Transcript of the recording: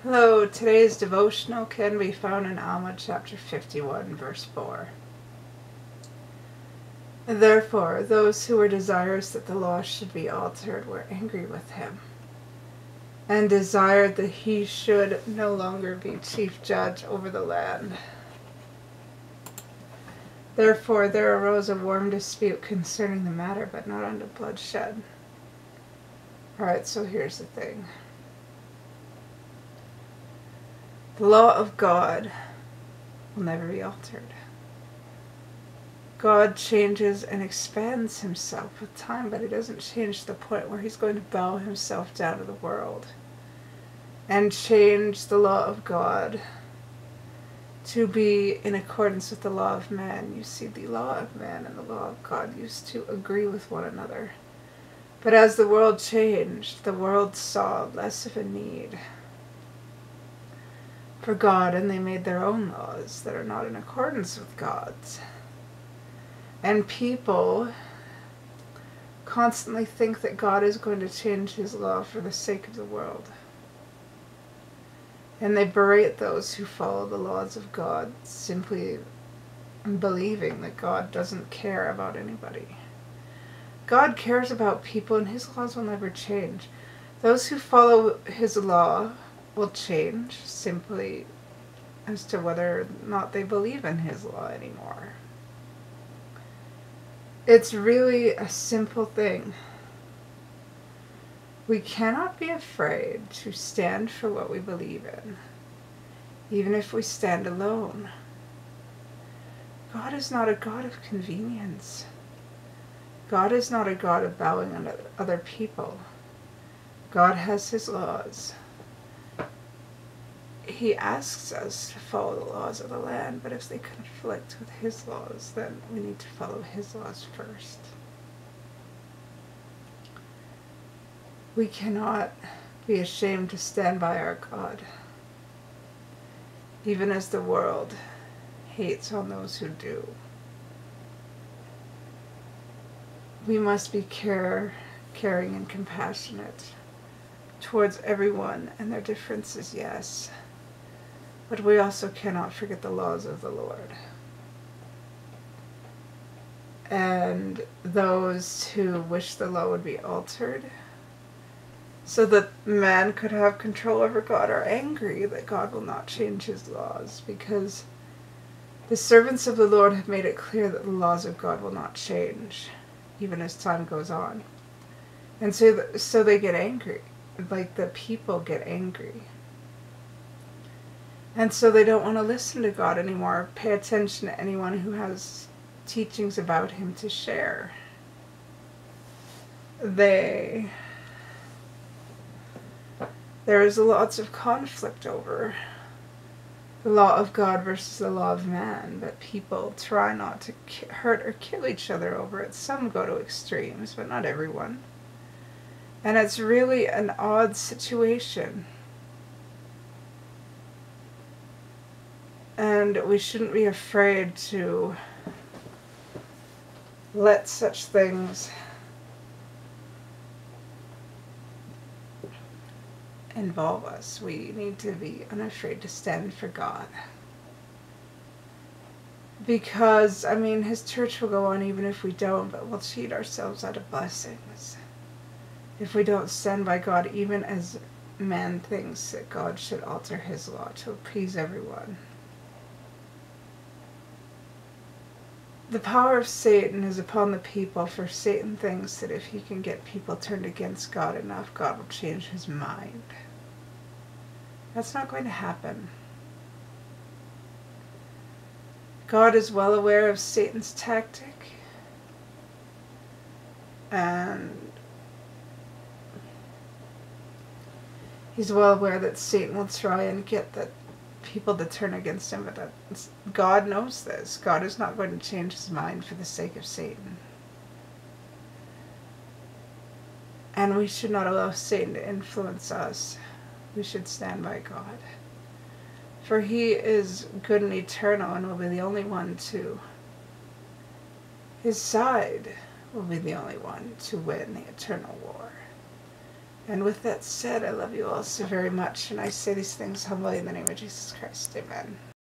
Hello, today's devotional can be found in Alma chapter 51, verse 4. Therefore, those who were desirous that the law should be altered were angry with him, and desired that he should no longer be chief judge over the land. Therefore, there arose a warm dispute concerning the matter, but not unto bloodshed. Alright, so here's the thing. The law of God will never be altered. God changes and expands himself with time, but he doesn't change to the point where he's going to bow himself down to the world and change the law of God to be in accordance with the law of man. You see, the law of man and the law of God used to agree with one another. But as the world changed, the world saw less of a need for God, and they made their own laws that are not in accordance with God's. And people constantly think that God is going to change his law for the sake of the world. And they berate those who follow the laws of God, simply believing that God doesn't care about anybody. God cares about people, and his laws will never change. Those who follow his law will change simply as to whether or not they believe in his law anymore. It's really a simple thing. We cannot be afraid to stand for what we believe in, even if we stand alone. God is not a God of convenience. God is not a God of bowing unto other people. God has his laws. He asks us to follow the laws of the land, but if they conflict with his laws, then we need to follow his laws first. We cannot be ashamed to stand by our God, even as the world hates on those who do. We must be caring and compassionate towards everyone and their differences, yes. But we also cannot forget the laws of the Lord. And those who wish the law would be altered so that man could have control over God are angry that God will not change his laws, because the servants of the Lord have made it clear that the laws of God will not change, even as time goes on. And so they get angry, like the people get angry. And so they don't want to listen to God anymore, pay attention to anyone who has teachings about him to share. There is lots of conflict over the law of God versus the law of man, but people try not to hurt or kill each other over it. Some go to extremes, but not everyone. And it's really an odd situation. And we shouldn't be afraid to let such things involve us. We need to be unafraid to stand for God. Because, his church will go on even if we don't, but we'll cheat ourselves out of blessings if we don't stand by God, even as man thinks that God should alter his law to appease everyone. The power of Satan is upon the people, for Satan thinks that if he can get people turned against God enough, God will change his mind. That's not going to happen. God is well aware of Satan's tactic, and he's well aware that Satan will try and get the people to turn against him, but God knows this. God is not going to change his mind for the sake of Satan. And we should not allow Satan to influence us. We should stand by God. For he is good and eternal, and will be the only one to, his side will be the only one to win the eternal war. And with that said, I love you all so very much, and I say these things humbly in the name of Jesus Christ. Amen.